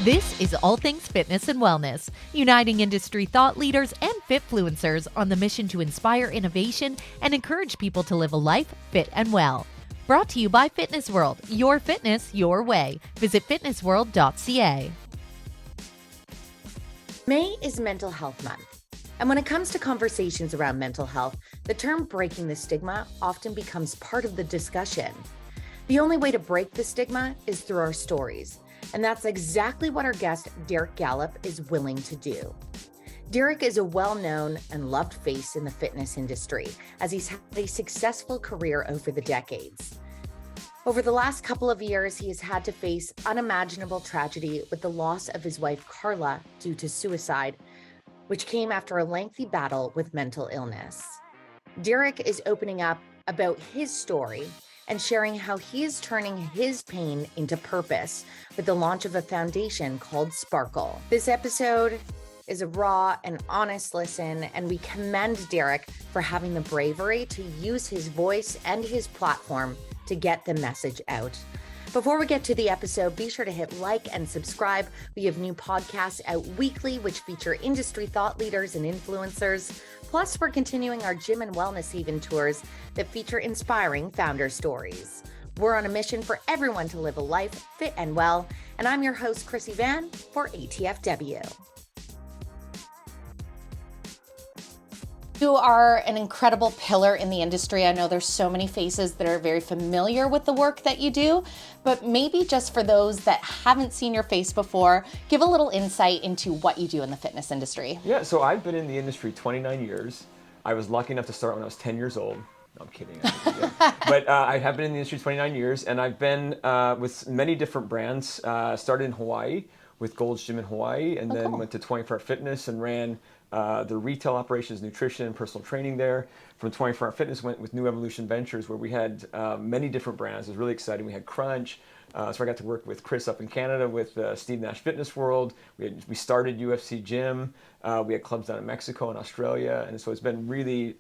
This is All Things Fitness and Wellness, uniting industry thought leaders and fitfluencers on the mission to inspire innovation and encourage people to live a life fit and well. Brought to you by Fitness World, your fitness, your way. Visit fitnessworld.ca. May is Mental Health Month. And when it comes to conversations around mental health, the term breaking the stigma often becomes part of the discussion. The only way to break the stigma is through our stories. And that's exactly what our guest, Derek Gallup, is willing to do. Derek is a well-known and loved face in the fitness industry, as he's had a successful career over the decades. Over the last couple of years, he has had to face unimaginable tragedy with the loss of his wife, Carla, due to suicide, which came after a lengthy battle with mental illness. Derek is opening up about his story and sharing how he is turning his pain into purpose with the launch of a foundation called Sparkle. This episode is a raw and honest listen, and we commend Derek for having the bravery to use his voice and his platform to get the message out. Before we get to the episode, be sure to hit like and subscribe. We have new podcasts out weekly, which feature industry thought leaders and influencers. Plus, we're continuing our gym and wellness haven tours that feature inspiring founder stories. We're on a mission for everyone to live a life fit and well. And I'm your host, Chrissy Van, for ATFW. You are an incredible pillar in the industry. I know there's so many faces that are very familiar with the work that you do, but maybe just for those that haven't seen your face before, give a little insight into what you do in the fitness industry. Yeah, so I've been in the industry 29 years. I was lucky enough to start when I was 10 years old. No, I'm kidding. But I have been in the industry 29 years, and I've been with many different brands. Started in Hawaii with Gold's Gym in Hawaii, and then went to 24 Hour Fitness and ran the retail operations, nutrition, and personal training there. From 24 Hour Fitness, went with New Evolution Ventures, where we had many different brands. It was really exciting. We had Crunch, so I got to work with Chris up in Canada with Steve Nash Fitness World. We started UFC Gym. We had clubs down in Mexico and Australia, and so it's been really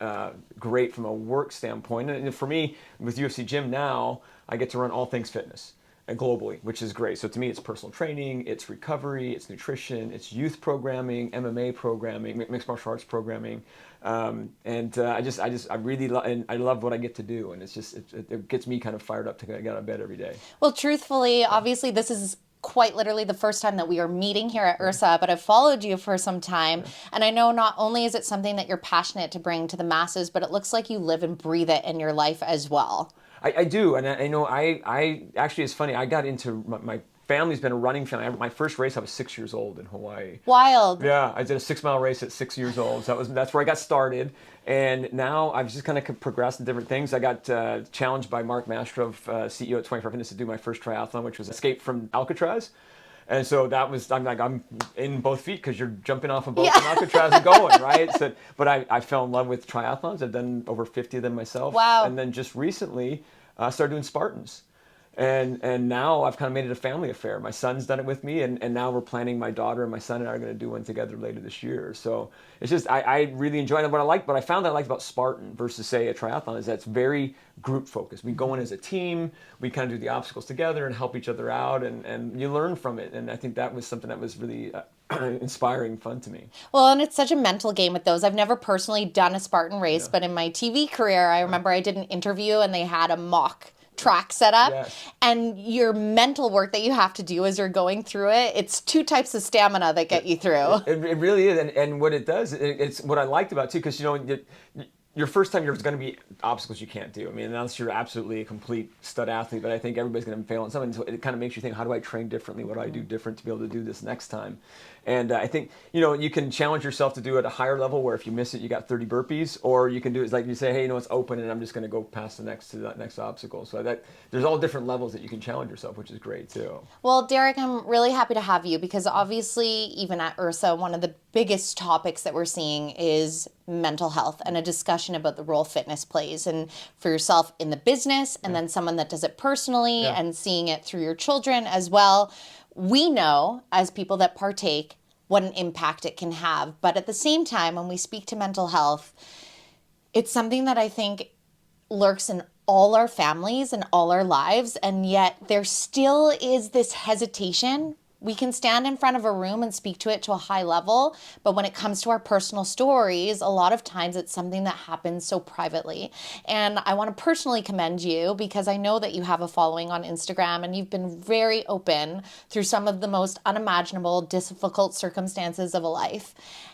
great from a work standpoint. And for me, with UFC Gym now, I get to run all things fitness and globally, which is great. So to me, it's personal training, it's recovery, it's nutrition, it's youth programming, MMA programming, mixed martial arts programming, I love what I get to do, and it gets me kind of fired up to get out of bed every day. Well, truthfully, obviously, this is quite literally the first time that we are meeting here at IRSA, but I've followed you for some time, and I know not only is it something that you're passionate to bring to the masses, but it looks like you live and breathe it in your life as well. I do, and I know I actually, it's funny, I got into, my family's been a running family. My first race, I was 6 years old in Hawaii. Wild. Yeah, I did a 6-mile race at 6 years old, so that's where I got started, and now I've just kind of progressed in different things. I got challenged by Mark Mastrov, CEO at 24 Fitness, to do my first triathlon, which was Escape from Alcatraz. And so that was, I'm in both feet because you're jumping off a boat from Alcatraz and going, right? So, but I fell in love with triathlons. I've done over 50 of them myself. Wow. And then just recently, I started doing Spartans. And now I've kind of made it a family affair. My son's done it with me, and now we're planning, my daughter and my son and I are going to do one together later this year. So it's just, I really enjoy it. What I found I liked about Spartan versus, say, a triathlon is that it's very group focused. We go in as a team, we kind of do the obstacles together and help each other out, and you learn from it. And I think that was something that was really inspiring and fun to me. Well, and it's such a mental game with those. I've never personally done a Spartan race, but in my TV career, I remember I did an interview and they had a mock track set up, and your mental work that you have to do as you're going through it, it's two types of stamina that get you through. It really is, and what it does, it's what I liked about it too, because your first time there's going to be obstacles you can't do. I mean, unless you're absolutely a complete stud athlete, but I think everybody's going to fail on something. So it kind of makes you think, how do I train differently? What do I do different to be able to do this next time? And I think, you can challenge yourself to do it at a higher level where if you miss it, you got 30 burpees, or you can do it like you say, hey, it's open and I'm just going to go past that next obstacle. So that there's all different levels that you can challenge yourself, which is great too. Well, Derek, I'm really happy to have you because obviously even at IRSA, one of the biggest topics that we're seeing is mental health and a discussion about the role fitness plays, and for yourself in the business and then someone that does it personally and seeing it through your children as well. We know as people that partake what an impact it can have. But at the same time, when we speak to mental health, it's something that I think lurks in all our families and all our lives. And yet there still is this hesitation we can stand in front of a room and speak to it to a high level, but when it comes to our personal stories, a lot of times it's something that happens so privately. And I want to personally commend you because I know that you have a following on Instagram and you've been very open through some of the most unimaginable, difficult circumstances of a life.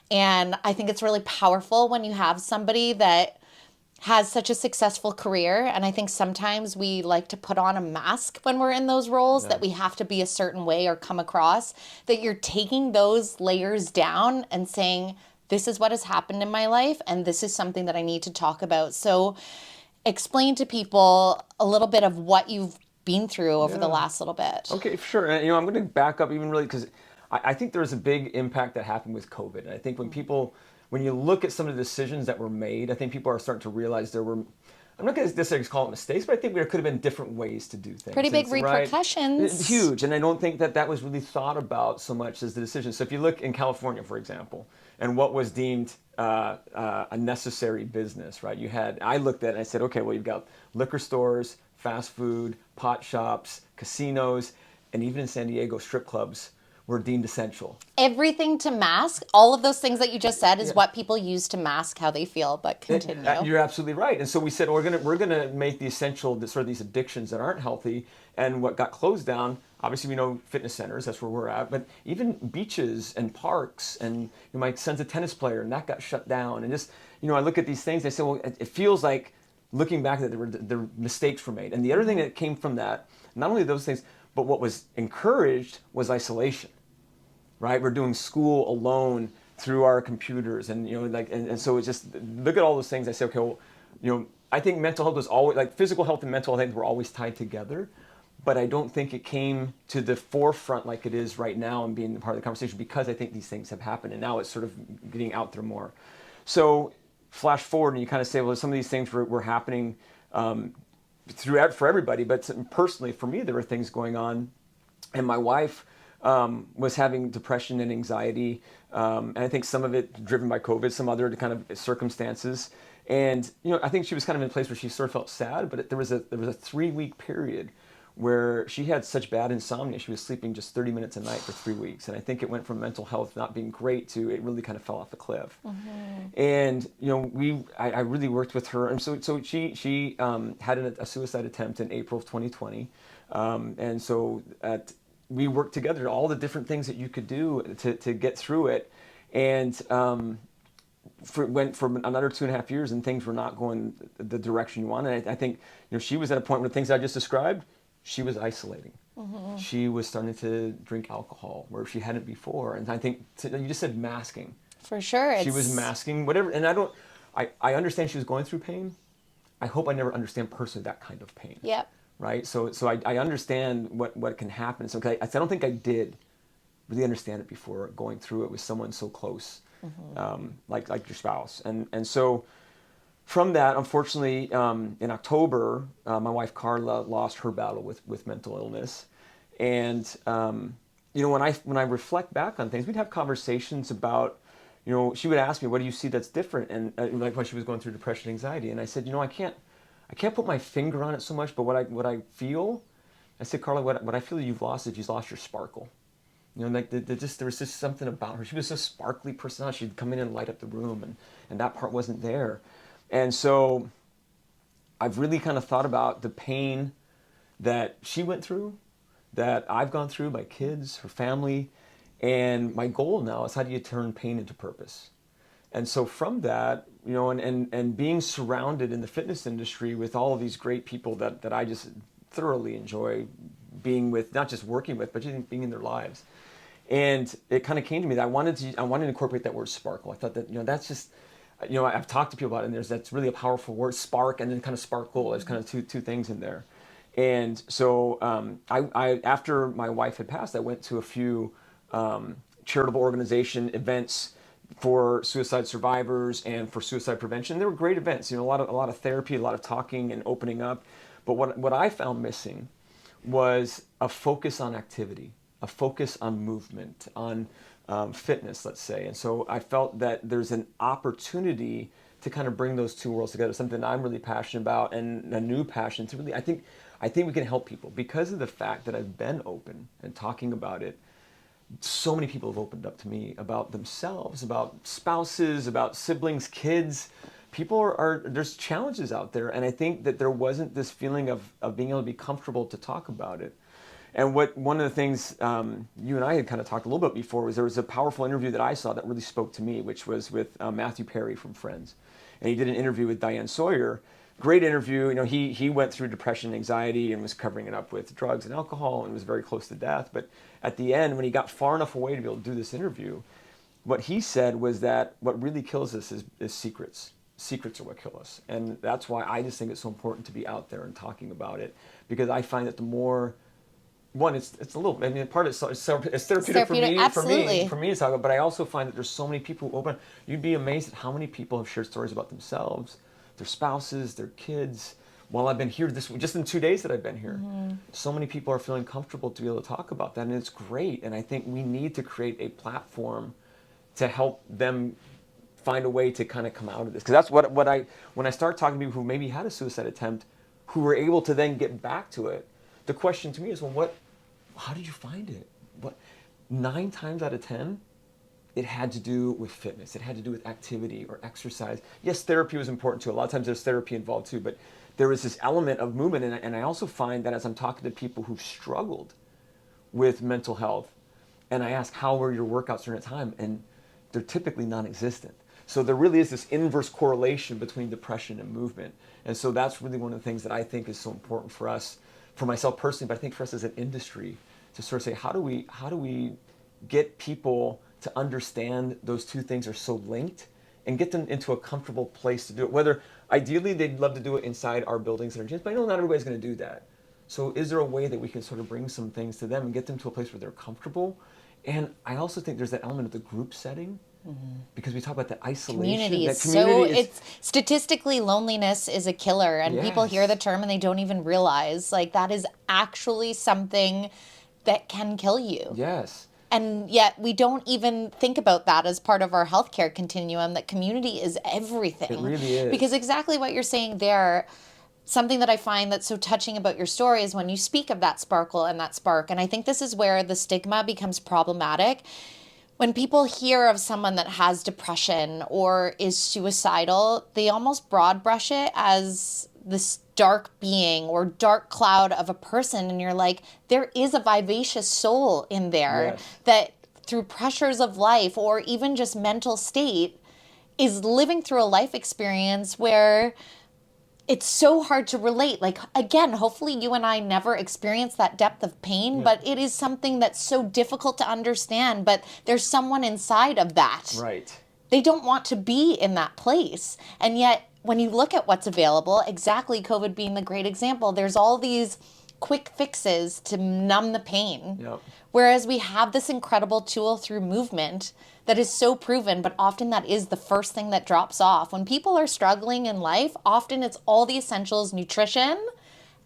And I think it's really powerful when you have somebody that has such a successful career. And I think sometimes we like to put on a mask when we're in those roles, that we have to be a certain way or come across, that you're taking those layers down and saying, this is what has happened in my life and this is something that I need to talk about. So explain to people a little bit of what you've been through over the last little bit. Okay, for sure. And, I'm going to back up even really because I think there's a big impact that happened with COVID. And I think when you look at some of the decisions that were made, I think people are starting to realize there were, I'm not going to necessarily call it mistakes, but I think there could have been different ways to do things. Pretty big repercussions. Right? It's huge. And I don't think that was really thought about so much as the decision. So if you look in California, for example, and what was deemed a necessary business, right? I looked at it and I said, okay, well, you've got liquor stores, fast food, pot shops, casinos, and even in San Diego, strip clubs were deemed essential. Everything to mask, all of those things that you just said is what people use to mask how they feel, but continue. You're absolutely right. And so we said, we're gonna make the essential, sort of these addictions that aren't healthy, and what got closed down, obviously we know fitness centers, that's where we're at, but even beaches and parks, and my son's a tennis player, and that got shut down. And just, I look at these things, I say, well, it feels like, looking back, that there were mistakes were made. And the other thing that came from that, not only those things, but what was encouraged was isolation, right? We're doing school alone through our computers, and and so it's just, look at all those things. I say, okay, well, I think mental health was always, like physical health and mental health were always tied together, but I don't think it came to the forefront like it is right now and being part of the conversation, because I think these things have happened and now it's sort of getting out there more. So flash forward and you kind of say, well, some of these things were happening for everybody, but personally for me, there were things going on, and my wife was having depression and anxiety, and I think some of it driven by COVID, some other kind of circumstances. And I think she was kind of in a place where she sort of felt sad, but there was a 3-week period where she had such bad insomnia. She was sleeping just 30 minutes a night for 3 weeks, and I think it went from mental health not being great to it really kind of fell off a cliff. Mm-hmm. And I really worked with her, and so she had a suicide attempt in April of 2020, and so we worked together, all the different things that you could do to get through it, and went for another 2.5 years, and things were not going the direction you wanted. I think she was at a point where the things I just described, she was isolating. Mm-hmm. She was starting to drink alcohol where she hadn't before, and I think you just said masking. For sure, she was masking whatever, and I understand she was going through pain. I hope I never understand personally that kind of pain. Yep. Right. So I understand what can happen. So I don't think I did really understand it before going through it with someone so close, mm-hmm. like your spouse, and so. From that, unfortunately, in October, my wife Carla lost her battle with mental illness, and when I reflect back on things, we'd have conversations about, she would ask me, "What do you see that's different?" And like when she was going through depression, anxiety, and I said, I can't put my finger on it so much, but what I feel, I said, Carla, what I feel you've lost is you've lost your sparkle. Like there was just something about her. She was a sparkly personality. She'd come in and light up the room, and that part wasn't there. And so I've really kind of thought about the pain that she went through, that I've gone through, my kids, her family, and my goal now is how do you turn pain into purpose? And so from that, and being surrounded in the fitness industry with all of these great people that I just thoroughly enjoy being with, not just working with, but just being in their lives. And it kind of came to me that I wanted to incorporate that word sparkle. I thought that, that's just, I've talked to people about it, and that's really a powerful word, spark, and then kind of sparkle. There's kind of two things in there. And so I after my wife had passed, I went to a few charitable organization events for suicide survivors and for suicide prevention. They were great events, a lot of therapy, a lot of talking and opening up. But what I found missing was a focus on activity, a focus on movement, on fitness, let's say. And so I felt that there's an opportunity to kind of bring those two worlds together, something I'm really passionate about, and a new passion to really, I think we can help people because of the fact that I've been open and talking about it. so many people have opened up to me about themselves, about spouses, about siblings, kids. People there's challenges out there, and I think that there wasn't this feeling of being able to be comfortable to talk about it. And one of the things you and I had kind of talked a little bit before was there was a powerful interview that I saw that really spoke to me, which was with Matthew Perry from Friends. And he did an interview with Diane Sawyer. Great interview. You know, he went through depression and anxiety and was covering it up with drugs and alcohol and was very close to death. But at the end, when he got far enough away to be able to do this interview, what he said was that what really kills us is secrets. Secrets are what kill us. And that's why I just think it's so important to be out there and talking about it, because I find that the more, one, it's a little, I mean, part of it's therapeutic absolutely. for me to talk about, but I also find that there's so many people who open. You'd be amazed at how many people have shared stories about themselves, their spouses, their kids. While I've been here, just in 2 days that I've been here, so many people are feeling comfortable to be able to talk about that, and it's great. And I think we need to create a platform to help them find a way to kind of come out of this. Because that's what when I start talking to people who maybe had a suicide attempt, who were able to then get back to it, the question to me is, well, how did you find it? 9 times out of 10, it had to do with fitness. It had to do with activity or exercise. Yes, therapy was important too. A lot of times there's therapy involved too, but there was this element of movement. And I also find that as I'm talking to people who've struggled with mental health, and I ask, how were your workouts during that time? And they're typically non-existent. So there really is this inverse correlation between depression and movement. And so that's really one of the things that I think is so important for us, for myself personally, but I think for us as an industry, to sort of say, how do we get people to understand those two things are so linked and get them into a comfortable place to do it? Whether ideally they'd love to do it inside our buildings and our gyms, but I know not everybody's going to do that. So is there a way that we can sort of bring some things to them and get them to a place where they're comfortable? And I also think there's that element of the group setting, because we talk about the isolation. It's statistically, loneliness is a killer, and people hear the term and they don't even realize, like, that is actually something that can kill you. Yes. And yet we don't even think about that as part of our healthcare continuum, that community is everything. It really is. Because exactly what you're saying there, something that I find that's so touching about your story is when you speak of that sparkle and that spark. And I think this is where the stigma becomes problematic. When people hear of someone that has depression or is suicidal, they almost broad brush it as this dark being or dark cloud of a person. And you're like, there is a vivacious soul in there that through pressures of life or even just mental state is living through a life experience where it's so hard to relate. Like, again, hopefully you and I never experience that depth of pain, but it is something that's so difficult to understand. But there's someone inside of that. Right. They don't want to be in that place. And yet, when you look at what's available, exactly COVID being the great example, there's all these quick fixes to numb the pain. Yep. Whereas we have this incredible tool through movement that is so proven, but often that is the first thing that drops off. When people are struggling in life, often it's all the essentials, nutrition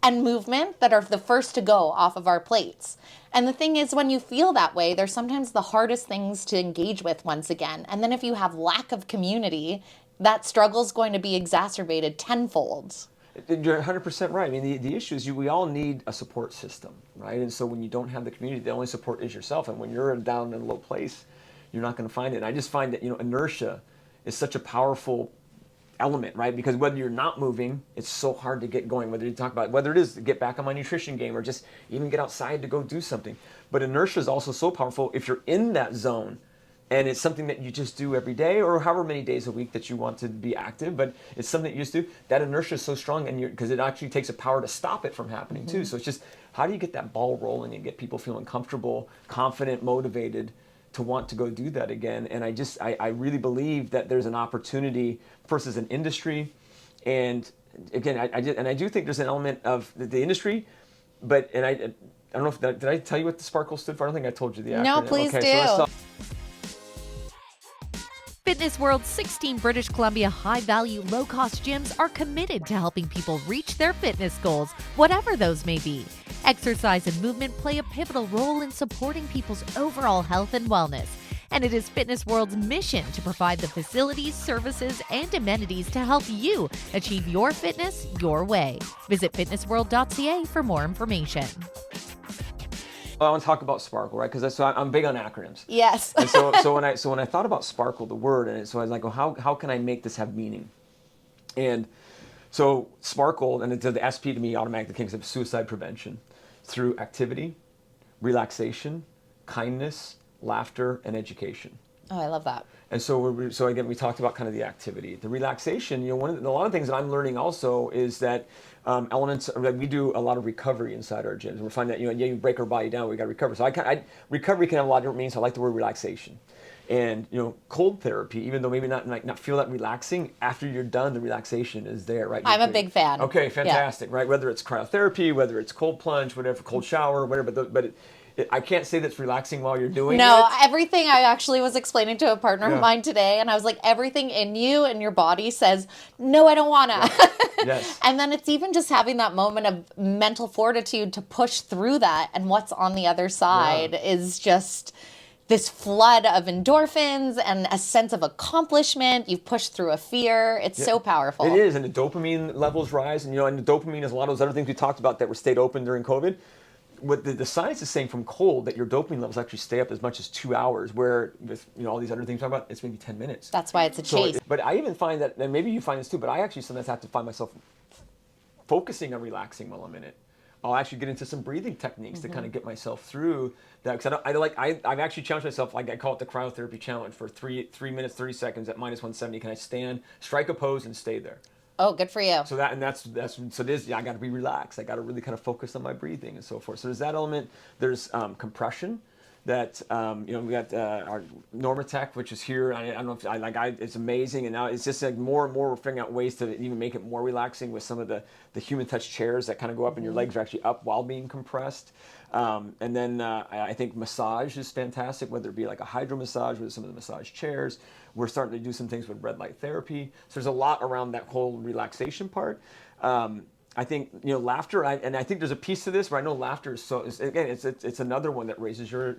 and movement, that are the first to go off of our plates. And the thing is, when you feel that way, they're sometimes the hardest things to engage with once again. And then if you have lack of community, that struggle is going to be exacerbated tenfold. You're 100% right. I mean, the issue is we all need a support system, right? And so when you don't have the community, the only support is yourself. And when you're down in a low place, you're not going to find it. And I just find that, inertia is such a powerful element, right? Because whether you're not moving, it's so hard to get going. Whether it is to get back on my nutrition game or just even get outside to go do something. But inertia is also so powerful if you're in that zone and it's something that you just do every day or however many days a week that you want to be active, but it's something that you just do. That inertia is so strong, and because it actually takes a power to stop it from happening too. So it's just, how do you get that ball rolling and get people feeling comfortable, confident, motivated to want to go do that again? And I really believe that there's an opportunity first as an industry, and again, I do think there's an element of the industry, but I don't know if did I tell you what the Sparkle stood for? I don't think I told you the acronym. No, please do. So Fitness World's 16 British Columbia high-value, low-cost gyms are committed to helping people reach their fitness goals, whatever those may be. Exercise and movement play a pivotal role in supporting people's overall health and wellness, and it is Fitness World's mission to provide the facilities, services, and amenities to help you achieve your fitness your way. Visit fitnessworld.ca for more information. I want to talk about Sparkle, right? Because I'm big on acronyms. Yes. And so when I thought about Sparkle, the word, and so I was like, well, how can I make this have meaning? And so Sparkle, and the SP to me automatically thinks of suicide prevention through activity, relaxation, kindness, laughter, and education. Oh, I love that. And so again, we talked about kind of the activity, the relaxation. You know, a lot of things that I'm learning also is that elements. We do a lot of recovery inside our gyms. We're finding that you break our body down, we got to recover. So recovery can have a lot of different meanings. So I like the word relaxation. And cold therapy, even though maybe not feel that relaxing, after you're done, the relaxation is there, right? I'm a big fan. Okay, fantastic, right? Whether it's cryotherapy, whether it's cold plunge, whatever, cold shower, whatever, but I can't say that's relaxing while you're doing it. No, everything. I actually was explaining to a partner of mine today, and I was like, everything in you and your body says, no, I don't want to. Yeah. Yes. And then it's even just having that moment of mental fortitude to push through that, and what's on the other side is just this flood of endorphins and a sense of accomplishment. You've pushed through a fear. It's so powerful. It is, and the dopamine levels rise, and and the dopamine is a lot of those other things we talked about that were stayed open during COVID. What the science is saying from cold, that your dopamine levels actually stay up as much as 2 hours, where with all these other things we talk about, it's maybe 10 minutes. That's why it's a chase. But I even find that, and maybe you find this too, but I actually sometimes have to find myself focusing on relaxing while I'm in it. I'll actually get into some breathing techniques to kind of get myself through that. Because I've actually challenged myself, like I call it the cryotherapy challenge, for 3 minutes, 30 seconds at minus 170. Can I stand, strike a pose, and stay there? Oh, good for you. So that's I got to be relaxed. I got to really kind of focus on my breathing and so forth. So there's that element. There's compression. That we got our Normatech, which is here. I don't know if it's amazing, and now it's just like more and more we're figuring out ways to even make it more relaxing with some of the human touch chairs that kind of go up and your legs are actually up while being compressed. And then I think massage is fantastic, whether it be like a hydro massage with some of the massage chairs. We're starting to do some things with red light therapy. So there's a lot around that whole relaxation part. I think laughter, and I think there's a piece to this where I know laughter is it's another one that raises your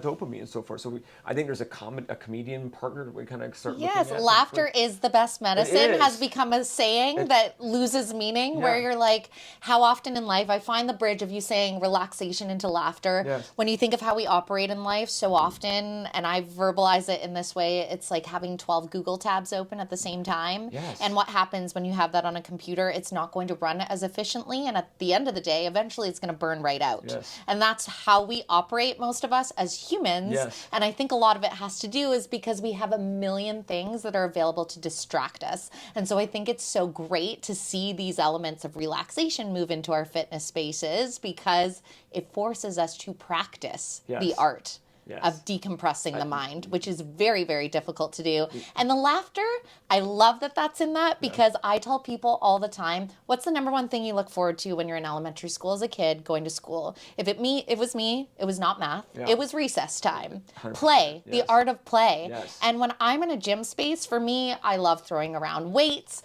dopamine and so forth. So I think there's a comedian partner that we kind of start looking at. Yes, laughter is the best medicine has become a saying that loses meaning, where you're like, how often in life, I find the bridge of you saying relaxation into laughter. Yes. When you think of how we operate in life so often, and I verbalize it in this way, it's like having 12 Google tabs open at the same time. Yes. And what happens when you have that on a computer, it's not going to run as efficiently, and at the end of the day, eventually it's going to burn right out. Yes. And that's how we operate, most of us as humans. Yes. And I think a lot of it has to do is because we have a million things that are available to distract us. And so I think it's so great to see these elements of relaxation move into our fitness spaces, because it forces us to practice the art of decompressing the mind, which is very, very difficult to do. And the laughter, I love that that's in that, because I tell people all the time, what's the number one thing you look forward to when you're in elementary school as a kid going to school? If it was me, it was not math. It was recess time. 100%. Play, the art of play. Yes. And when I'm in a gym space, for me, I love throwing around weights.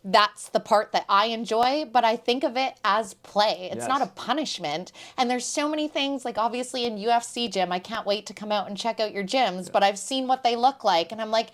That's the part that I enjoy, but I think of it as play. It's not a punishment. And there's so many things, like obviously in UFC Gym, I can't wait to come out and check out your gyms, but I've seen what they look like. And I'm like,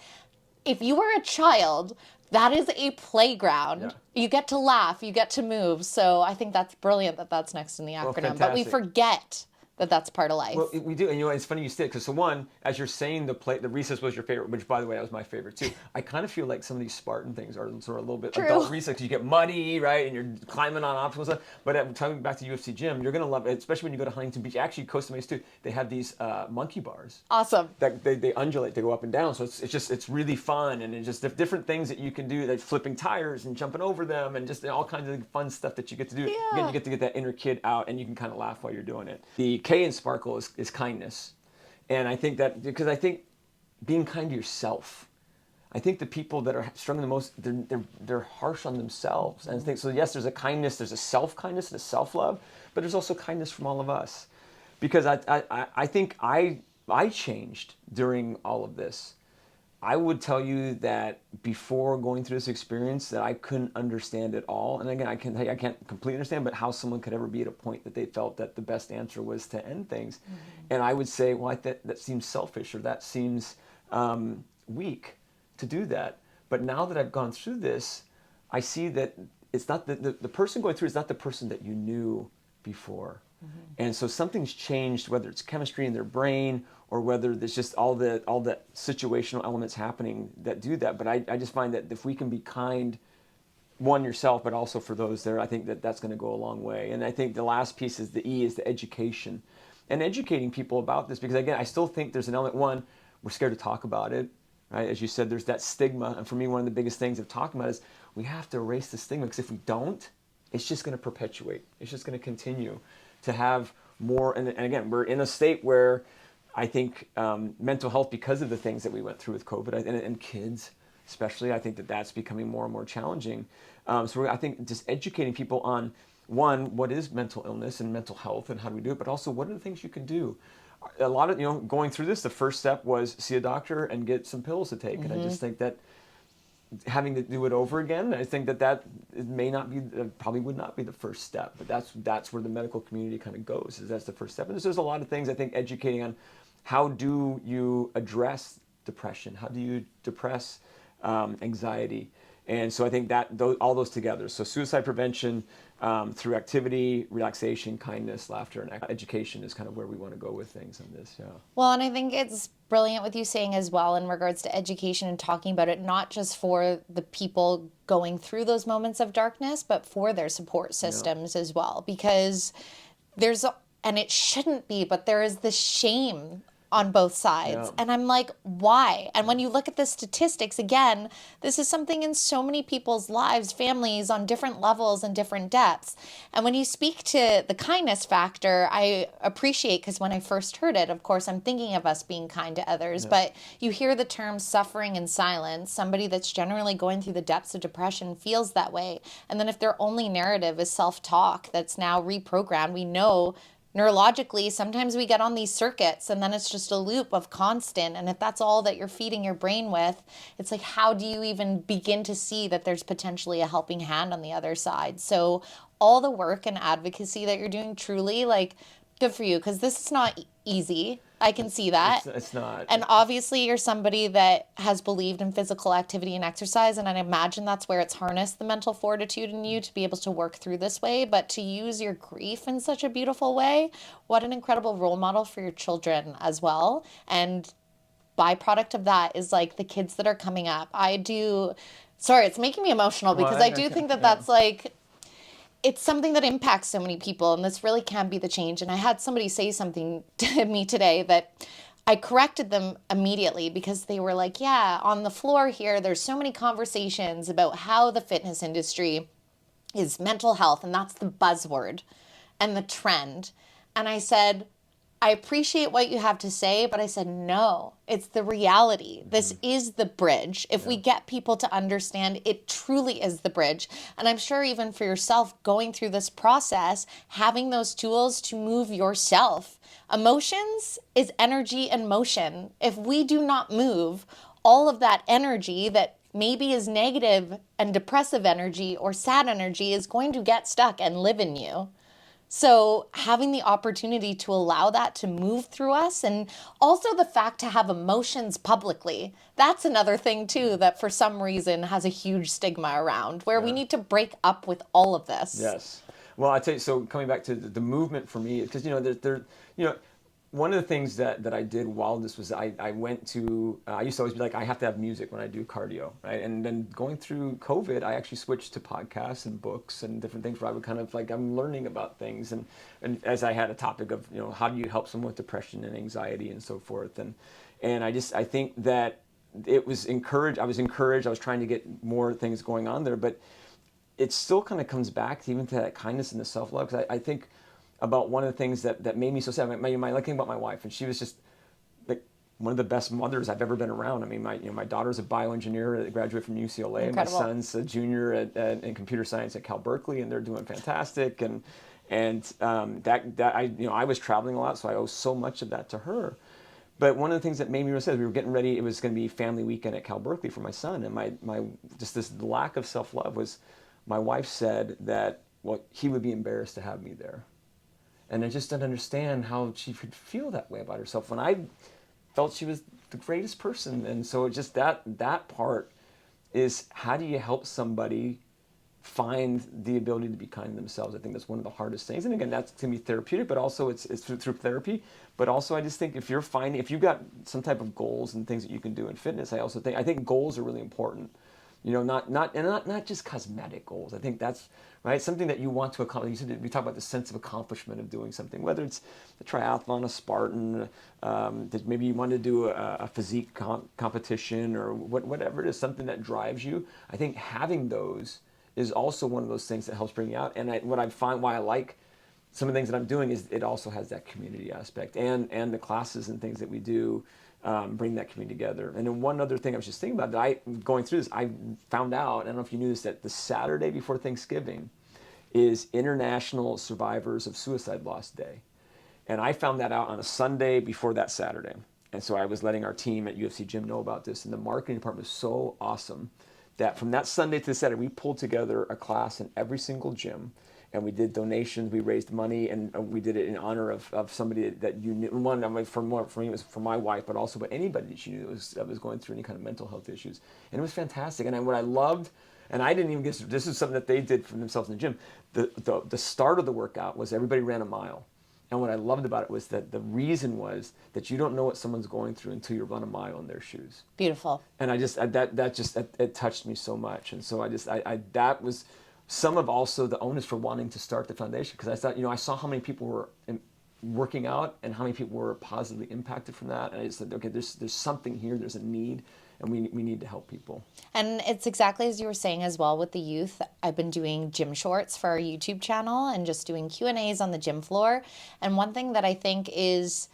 if you were a child, that is a playground. Yeah. You get to laugh, you get to move. So I think that's brilliant that that's next in the acronym. But we forget that that's part of life. Well, we do, and it's funny you say it, because so one, as you're saying the recess was your favorite, which by the way, that was my favorite too. I kind of feel like some of these Spartan things are sort of a little bit adult recess. You get muddy, right, and you're climbing on obstacles. But coming back to UFC Gym, you're gonna love it, especially when you go to Huntington Beach. Actually, Costa Mesa too. They have these monkey bars. Awesome. That they undulate, they go up and down. So it's really fun, and it's just different things that you can do, like flipping tires and jumping over them, and just all kinds of fun stuff that you get to do. Yeah. Again, you get to get that inner kid out, and you can kind of laugh while you're doing it. The K in Sparkle is kindness. And I think that, because I think being kind to yourself, I think the people that are struggling the most, they're harsh on themselves. And I think, so yes, there's a kindness, there's a self-kindness and a self-love, but there's also kindness from all of us. Because I think I changed during all of this. I would tell you that before going through this experience that I couldn't understand it all. And again, I can't completely understand, but how someone could ever be at a point that they felt that the best answer was to end things. Mm-hmm. And I would say, well, that seems selfish, or that seems weak to do that. But now that I've gone through this, I see that it's not the person going through is not the person that you knew before. And so something's changed, whether it's chemistry in their brain or whether there's just all the situational elements happening that do that. But I just find that if we can be kind, one, yourself, but also for those there, I think that that's going to go a long way. And I think the last piece is the E, is the education. And educating people about this, because again, I still think there's an element, one, we're scared to talk about it, right? As you said, there's that stigma. And for me, one of the biggest things of talking about is we have to erase the stigma, because if we don't, it's just going to perpetuate. It's just going to continue to have more. And again, we're in a state where I think mental health, because of the things that we went through with COVID, and kids especially, I think that that's becoming more and more challenging. So I think just educating people on, one, what is mental illness and mental health and how do we do it, but also what are the things you can do. A lot of, going through this, the first step was see a doctor and get some pills to take. And I just think that having to do it over again, I think that it may not be, probably would not be the first step, but that's where the medical community kind of goes, is that's the first step. And there's a lot of things, I think, educating on how do you address depression? How do you depress anxiety? And so I think that all those together. So suicide prevention through activity, relaxation, kindness, laughter, and education is kind of where we want to go with things on this. Yeah. Well, and I think it's brilliant what you saying as well in regards to education and talking about it, not just for the people going through those moments of darkness, but for their support systems as well. Because and it shouldn't be, but there is this shame on both sides. Yeah. And I'm like, why? And when you look at the statistics, again, this is something in so many people's lives, families on different levels and different depths. And when you speak to the kindness factor, I appreciate, because when I first heard it, of course, I'm thinking of us being kind to others, but you hear the term suffering in silence. Somebody that's generally going through the depths of depression feels that way. And then if their only narrative is self-talk that's now reprogrammed, we know neurologically, sometimes we get on these circuits and then it's just a loop of constant. And if that's all that you're feeding your brain with, it's like, how do you even begin to see that there's potentially a helping hand on the other side? So all the work and advocacy that you're doing, truly, like, good for you, because this is not easy. I can see that. It's not. And obviously you're somebody that has believed in physical activity and exercise, and I imagine that's where it's harnessed the mental fortitude in you to be able to work through this way. But to use your grief in such a beautiful way, what an incredible role model for your children as well. And byproduct of that is like the kids that are coming up. Sorry, it's making me emotional, because I do think that that's like, it's something that impacts so many people, and this really can be the change. And I had somebody say something to me today that I corrected them immediately, because they were like, yeah, on the floor here, there's so many conversations about how the fitness industry is mental health, and that's the buzzword and the trend. And I said, I appreciate what you have to say, but I said, no, it's the reality. This is the bridge. If we get people to understand, it truly is the bridge. And I'm sure even for yourself, going through this process, having those tools to move yourself. Emotions is energy and motion. If we do not move, all of that energy that maybe is negative and depressive energy or sad energy is going to get stuck and live in you. So having the opportunity to allow that to move through us, and also the fact to have emotions publicly, that's another thing too that for some reason has a huge stigma around, where we need to break up with all of this. Yes. Well, I tell you, so coming back to the movement for me, because, one of the things that I did while this was, I went to, I used to always be like, I have to have music when I do cardio, right? And then going through COVID, I actually switched to podcasts and books and different things where I would kind of like, I'm learning about things. And as I had a topic of, how do you help someone with depression and anxiety and so forth. And I think that it was encouraged. I was trying to get more things going on there, but it still kind of comes back to even to that kindness and the self-love. Because I think about one of the things that made me so sad. My liking about my wife, and she was just like one of the best mothers I've ever been around. I mean, my daughter's a bioengineer that graduated from UCLA. Incredible. My son's a junior in computer science at Cal Berkeley, and they're doing fantastic. And I was traveling a lot, so I owe so much of that to her. But one of the things that made me really sad, we were getting ready. It was going to be family weekend at Cal Berkeley for my son, and my just this lack of self-love was. My wife said that he would be embarrassed to have me there. And I just didn't understand how she could feel that way about herself when I felt she was the greatest person. And so just that part is, how do you help somebody find the ability to be kind to themselves. I think that's one of the hardest things. And again, that's to me therapeutic, but also it's through therapy. But also I just think if you've got some type of goals and things that you can do in fitness, I think goals are really important. Not just cosmetic goals. I think that's right, something that you want to accomplish. We talk about the sense of accomplishment of doing something, whether it's a triathlon, a Spartan, that maybe you want to do a physique competition or whatever it is, something that drives you. I think having those is also one of those things that helps bring you out. And what I find why I like some of the things that I'm doing is it also has that community aspect, and the classes and things that we do bring that community together. And then one other thing I was just thinking about going through this, I found out, I don't know if you knew this, that the Saturday before Thanksgiving is International Survivors of Suicide Loss Day. And I found that out on a Sunday before that Saturday. And so I was letting our team at UFC Gym know about this, and the marketing department was so awesome that from that Sunday to the Saturday, we pulled together a class in every single gym. And we did donations, we raised money, and we did it in honor of somebody that you knew. For me, it was for my wife, but also but anybody that you knew that was going through any kind of mental health issues. And it was fantastic. And what I loved, and I didn't even guess, this is something that they did for themselves in the gym. The start of the workout was everybody ran a mile. And what I loved about it was that the reason was that you don't know what someone's going through until you run a mile in their shoes. Beautiful. And it touched me so much. And so that was some of also the onus for wanting to start the foundation, because I thought, I saw how many people were working out and how many people were positively impacted from that. And I just said, okay, there's something here, there's a need, and we need to help people. And it's exactly as you were saying as well with the youth. I've been doing gym shorts for our YouTube channel and just doing Q&As on the gym floor. And one thing that I think is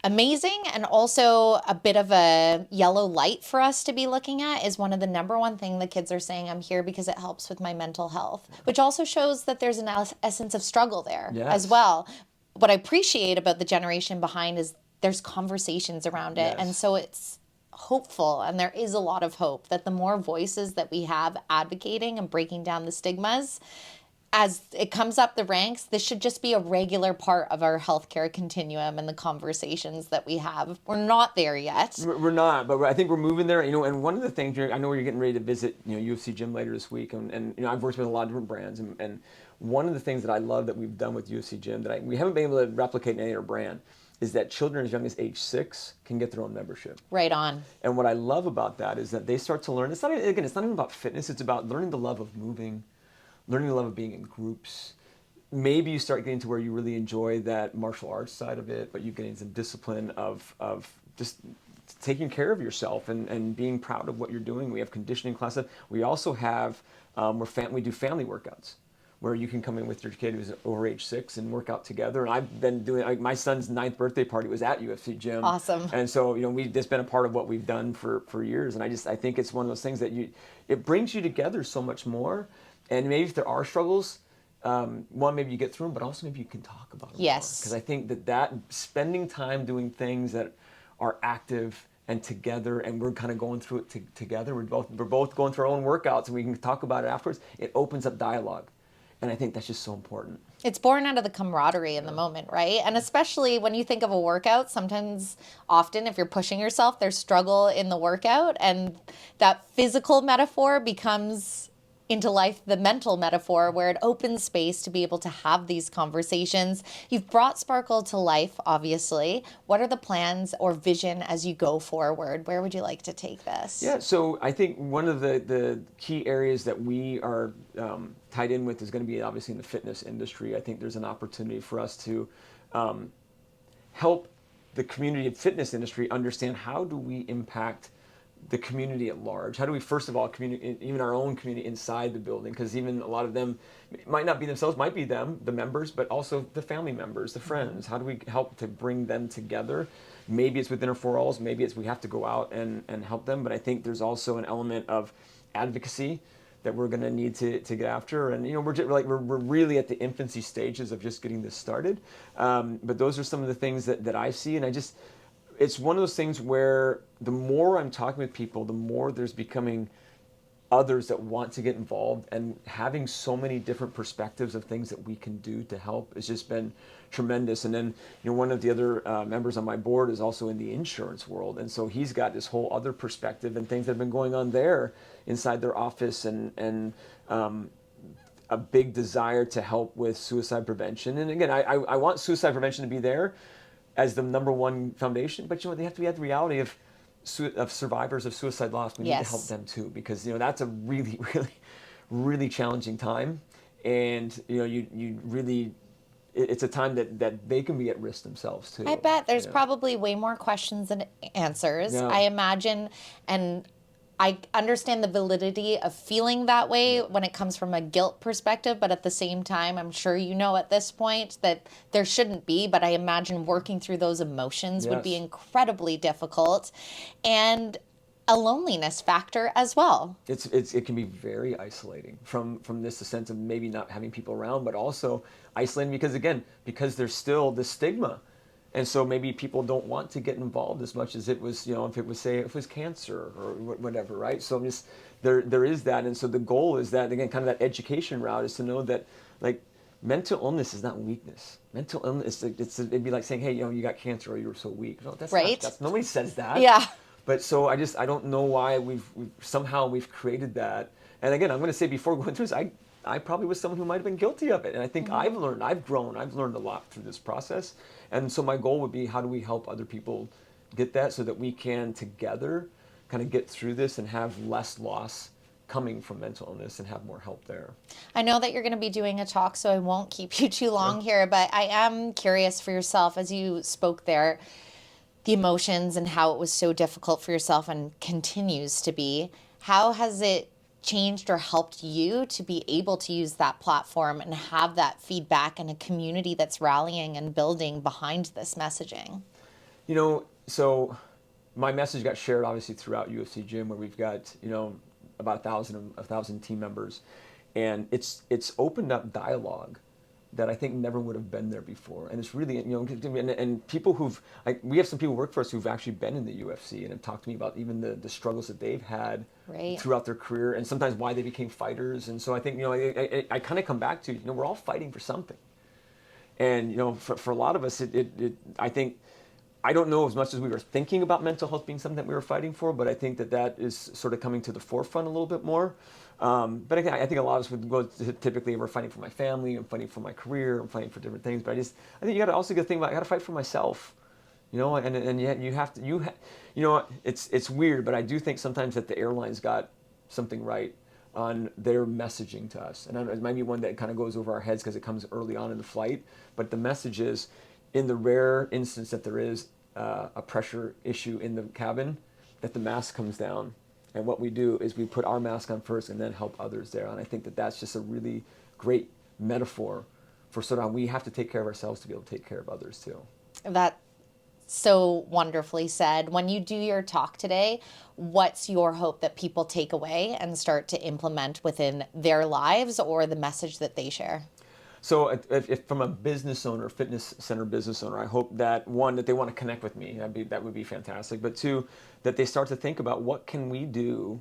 amazing and also a bit of a yellow light for us to be looking at is one of the number one thing the kids are saying, I'm here because it helps with my mental health, which also shows that there's an essence of struggle there as well. What I appreciate about the generation behind is there's conversations around it. And so it's hopeful, and there is a lot of hope that the more voices that we have advocating and breaking down the stigmas, as it comes up the ranks, this should just be a regular part of our healthcare continuum and the conversations that we have. We're not there yet. We're not, but I think we're moving there. And one of the things, I know you're getting ready to visit, UFC Gym later this week, and I've worked with a lot of different brands, and one of the things that I love that we've done with UFC Gym that we haven't been able to replicate in any other brand is that children as young as age 6 can get their own membership. Right on. And what I love about that is that they start to learn. It's not even about fitness. It's about learning the love of moving, learning the love of being in groups. Maybe you start getting to where you really enjoy that martial arts side of it, but you're getting some discipline of just taking care of yourself and being proud of what you're doing. We have conditioning classes. We also have, we do family workouts, where you can come in with your kid who's over age 6 and work out together. And I've been doing, my son's 9th birthday party was at UFC Gym. Awesome. And so, that's been a part of what we've done for years. And I think it's one of those things that it brings you together so much more. And maybe if there are struggles, one, maybe you get through them, but also maybe you can talk about them. Yes. Because I think that spending time doing things that are active and together, and we're kind of going through it together. We're both going through our own workouts, and we can talk about it afterwards. It opens up dialogue. And I think that's just so important. It's born out of the camaraderie in the moment, right? And especially when you think of a workout, often if you're pushing yourself, there's struggle in the workout. And that physical metaphor becomes into life the mental metaphor, where it opens space to be able to have these conversations. You've brought Sparkle to life, obviously. What are the plans or vision as you go forward? Where would you like to take this? Yeah, so I think one of the key areas that we are tied in with is going to be obviously in the fitness industry. I think there's an opportunity for us to help the community of fitness industry understand how do we impact the community at large. How do we, first of all, even our own community inside the building, because even a lot of them might not be themselves, might be them, the members, but also the family members, the friends. How do we help to bring them together? Maybe it's within our four walls, maybe it's we have to go out and help them, but I think there's also an element of advocacy that we're going to need to get after. And we're really at the infancy stages of just getting this started. But those are some of the things that I see, and it's one of those things where the more I'm talking with people, the more there's becoming others that want to get involved, and having so many different perspectives of things that we can do to help has just been tremendous. And then, one of the other members on my board is also in the insurance world, and so he's got this whole other perspective and things that have been going on there inside their office, and a big desire to help with suicide prevention. And again, I want suicide prevention to be there as the number one foundation, but they have to be at the reality of survivors of suicide loss. We need to help them too, because that's a really, really, really challenging time, and you really, it's a time that they can be at risk themselves too. I bet there's probably way more questions than answers. Yeah. I imagine, and I understand the validity of feeling that way when it comes from a guilt perspective, but at the same time, I'm sure at this point that there shouldn't be, but I imagine working through those emotions would be incredibly difficult, and a loneliness factor as well. It can be very isolating from this sense of maybe not having people around, but also isolating because there's still the stigma. And so maybe people don't want to get involved as much as it was, if it was cancer or whatever, right? So there is that. And so the goal is that, again, kind of that education route is to know that, like, mental illness is not weakness. Mental illness, it'd be like saying, hey, you got cancer or you were so weak. No, that's right. Nobody says that. Yeah. But so I don't know why we've created that. And again, I'm going to say before going through this, I probably was someone who might have been guilty of it. And I think I've grown a lot through this process. And so my goal would be, how do we help other people get that so that we can together kind of get through this and have less loss coming from mental illness and have more help there. I know that you're going to be doing a talk, so I won't keep you too long here, but I am curious for yourself, as you spoke there, the emotions and how it was so difficult for yourself and continues to be. How has it changed or helped you to be able to use that platform and have that feedback and a community that's rallying and building behind this messaging? So my message got shared obviously throughout UFC Gym, where we've got, about 1,000 team members, and it's opened up dialogue that I think never would have been there before. And it's really, and people we have some people who work for us who've actually been in the UFC and have talked to me about even the struggles that they've had throughout their career, and sometimes why they became fighters. And so I think, I kind of come back to, we're all fighting for something. And, for a lot of us, I think, I don't know as much as we were thinking about mental health being something that we were fighting for, but I think that is sort of coming to the forefront a little bit more. But again, I think a lot of us would go typically, we're fighting for my family, I'm fighting for my career, I'm fighting for different things. But I think you got to also think about, I got to fight for myself, and yet you have to, it's weird, but I do think sometimes that the airlines got something right on their messaging to us. And it might be one that kind of goes over our heads because it comes early on in the flight, but the message is, in the rare instance that there is a pressure issue in the cabin, that the mask comes down. And what we do is we put our mask on first and then help others there. And I think that that's just a really great metaphor for sort of, we have to take care of ourselves to be able to take care of others too. That's so wonderfully said. When you do your talk today, what's your hope that people take away and start to implement within their lives or the message that they share? So if from a business owner, fitness center business owner, I hope that, one, that they want to connect with me. That would be fantastic. But two, that they start to think about, what can we do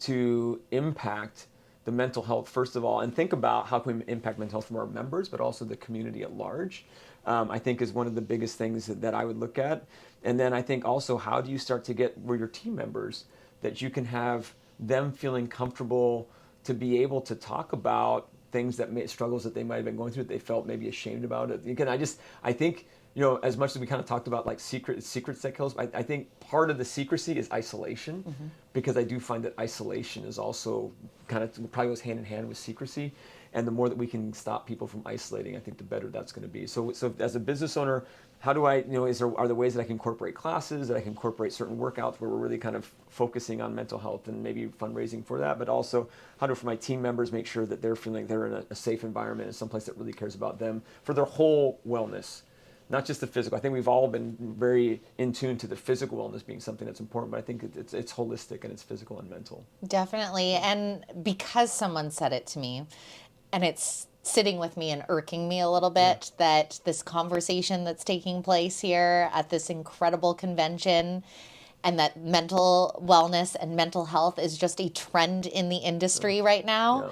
to impact the mental health, first of all, and think about how can we impact mental health from our members, but also the community at large, I think is one of the biggest things that I would look at. And then I think also, how do you start to get where your team members, that you can have them feeling comfortable to be able to talk about things struggles that they might have been going through, that they felt maybe ashamed about it. Again, I think, as much as we kind of talked about like secrets that kills, I think part of the secrecy is isolation, because I do find that isolation is also kind of probably goes hand in hand with secrecy. And the more that we can stop people from isolating, I think the better that's going to be. So as a business owner, how do I, are there ways that I can incorporate classes, that I can incorporate certain workouts where we're really kind of focusing on mental health and maybe fundraising for that, but also how do, for my team members, make sure that they're feeling they're in a safe environment and someplace that really cares about them for their whole wellness, not just the physical. I think we've all been very in tune to the physical wellness being something that's important, but I think it's holistic, and it's physical and mental. Definitely. And because someone said it to me, and it's sitting with me and irking me a little bit, that this conversation that's taking place here at this incredible convention and that mental wellness and mental health is just a trend in the industry right now. Yeah.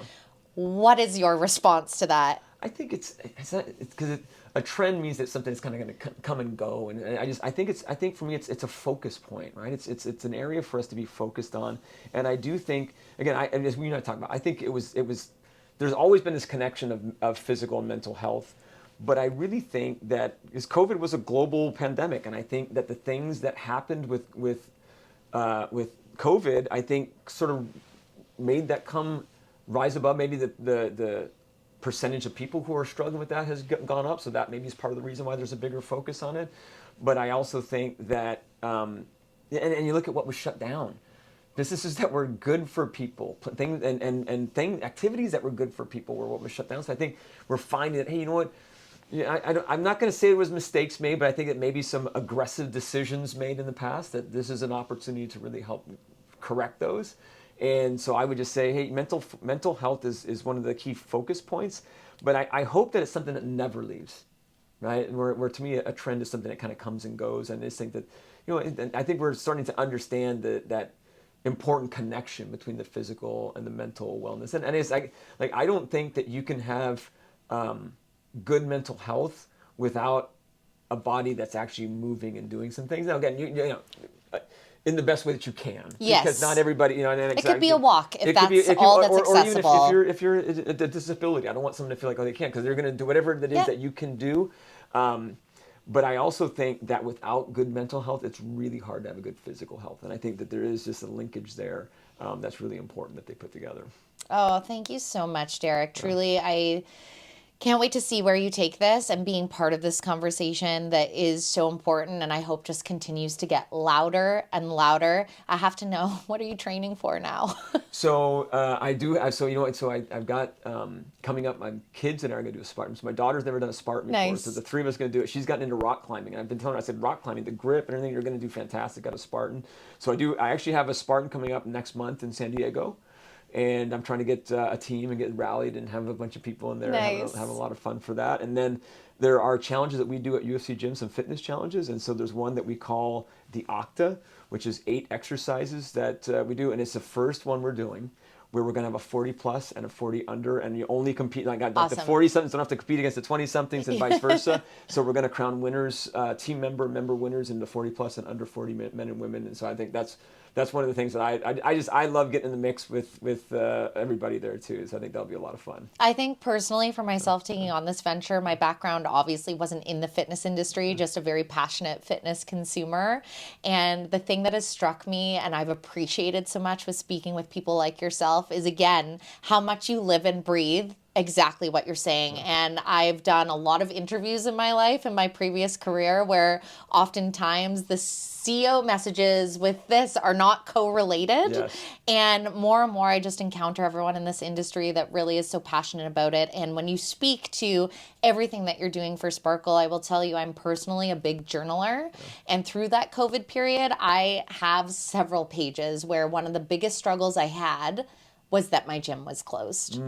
What is your response to that? I think it's because a trend means that something's kind of going to come and go, and I think for me it's a focus point, right? It's an area for us to be focused on, and I do think, again, as we talking about, I think it was there's always been this connection of physical and mental health, but I really think that because COVID was a global pandemic, and I think that the things that happened with COVID, I think sort of made that rise above. Maybe the percentage of people who are struggling with that has gone up, so that maybe is part of the reason why there's a bigger focus on it. But I also think that, and you look at what was shut down, businesses that were good for people, things activities that were good for people were what was shut down. So I think we're finding that, hey, you know what? Yeah, I'm not going to say it was mistakes made, but I think it may be some aggressive decisions made in the past, that this is an opportunity to really help correct those. And so I would just say, hey, mental health is one of the key focus points, but I hope that it's something that never leaves, right? And where to me, a trend is something that kind of comes and goes. And I just think that, I think we're starting to understand that important connection between the physical and the mental wellness. And it's like I don't think that you can have good mental health without a body that's actually moving and doing some things. Now, again, in the best way that you can. Yes. Because not everybody, it could be a walk if that's all that's accessible. Or even if you're a disability, I don't want someone to feel like, they can't, because they're going to do whatever it is that you can do. But I also think that without good mental health, it's really hard to have a good physical health. And I think that there is just a linkage there that's really important that they put together. Oh, thank you so much, Derek. Truly, I can't wait to see where you take this and being part of this conversation that is so important, and I hope just continues to get louder and louder. I have to know, what are you training for now? So I do. So I've got coming up. My kids and I are going to do a Spartan. So my daughter's never done a Spartan before. Nice. So the three of us are going to do it. She's gotten into rock climbing, and I've been telling her, I said, rock climbing, the grip and everything, you're going to do fantastic. Got a Spartan. So I actually have a Spartan coming up next month in San Diego. And I'm trying to get a team and get rallied and have a bunch of people in there. Nice. Have a lot of fun for that. And then there are challenges that we do at UFC Gym, some fitness challenges. And so there's one that we call the Octa, which is 8 exercises that we do. And it's the first one we're doing, where we're going to have a 40 plus and a 40 under, and you only compete, awesome. The 40 somethings don't have to compete against the 20 somethings and vice versa. So we're going to crown winners, team member winners in the 40 plus and under 40 men and women. And so I think that's one of the things that I love getting in the mix with everybody there too. So I think that'll be a lot of fun. I think personally for myself taking on this venture, my background obviously wasn't in the fitness industry, just a very passionate fitness consumer. And the thing that has struck me and I've appreciated so much with speaking with people like yourself is, again, how much you live and breathe exactly what you're saying. And I've done a lot of interviews in my life, in my previous career, where oftentimes the CEO messages with this are not correlated. Yes. And more, I just encounter everyone in this industry that really is so passionate about it. And when you speak to everything that you're doing for Sparkle, I will tell you, I'm personally a big journaler. Yeah. And through that COVID period, I have several pages where one of the biggest struggles I had was that my gym was closed.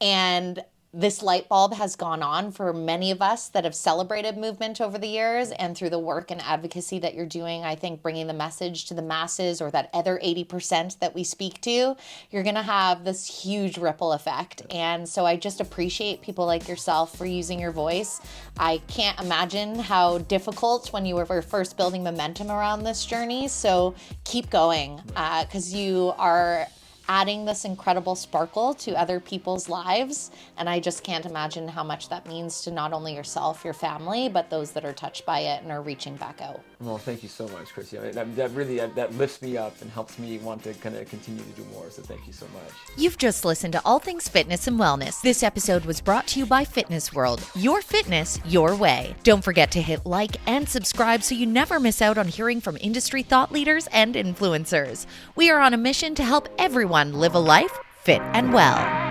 And this light bulb has gone on for many of us that have celebrated movement over the years, and through the work and advocacy that you're doing, I think bringing the message to the masses, or that other 80% that we speak to, you're going to have this huge ripple effect. And so I just appreciate people like yourself for using your voice. I can't imagine how difficult when you were first building momentum around this journey. So keep going, because you are adding this incredible sparkle to other people's lives. And I just can't imagine how much that means to not only yourself, your family, but those that are touched by it and are reaching back out. Well, thank you so much, Chris. That really lifts me up and helps me want to kind of continue to do more. So thank you so much. You've just listened to All Things Fitness and Wellness. This episode was brought to you by Fitness World. Your fitness, your way. Don't forget to hit like and subscribe so you never miss out on hearing from industry thought leaders and influencers. We are on a mission to help everyone live a life fit and well.